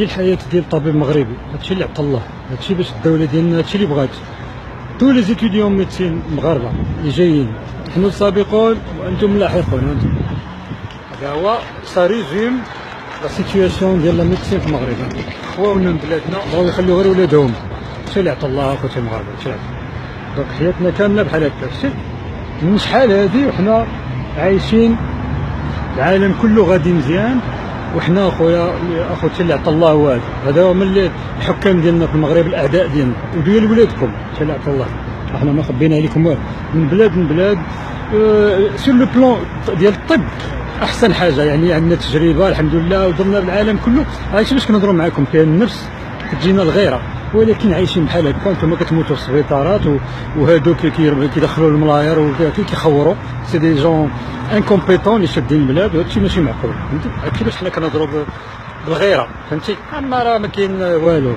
هذه الحياه ديال الطبيب المغربي، هادشي اللي عطى الله، هادشي باش الدوله ديالنا هادشي اللي بغات. تو لي زيتيديون ميديسين مغاربه اللي جايين، نحن السابقون وانتم اللاحقون. هذا هو سا ريزوم لا سيتياسيون ديال لا ميديسين في المغرب. خواونا من بلادنا بغاو يخليو غير ولادهم، هادشي اللي عطى الله اخوتي المغاربه، هادشي اللي عطى. دونك حياتنا كامله بحال هكا، شتي من شحال هادي وحنا عايشين، العالم كله غادي مزيان، وحنا اخويا اخوتي اللي عطى الله والو. هذا هو من الحكام ديالنا في المغرب، الاعداء ديالنا وديال ولادكم، هادشي اللي عطى الله. احنا ما خبينا عليكم والو، من بلاد سور لو بلون ديال الطب احسن حاجه، يعني عندنا تجربه الحمد لله ودرنا بالعالم كله. هادشي باش كنهضروا معاكم فيها النفس كتجينا الغيره، ولكن عايشين بحال هكا. انتم كتموتوا في السبيطارات وهادوك كيدخلوا الملاير وكيخوروا، سي دي جون انكومبيتون اللي شادين البلاد، وهادشي ماشي معقول. فهمتي؟ هادشي باش حنا كنهضروا بالغيره، فهمتي؟ اما راه ما كاين والو،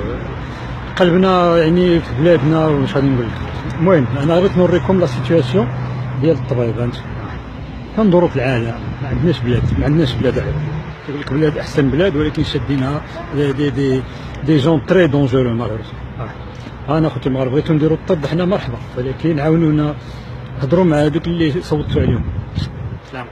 قلبنا يعني في بلادنا. واش غادي نقول لك؟ المهم انا بغيت نوريكم لا سيتوياسيون ديال الطبيب. انت كندوروا في العالم، ما عندناش بلاد كيقول لك بلاد احسن بلاد، ولكن شادينها دي جون تري دونجورو مالوريزمون. انا اخوتي المغاربه بغيتو نديروا الطب، حنا مرحبا، ولكن عاونونا، هضروا مع هذوك اللي صوتوا عليهم. سلام.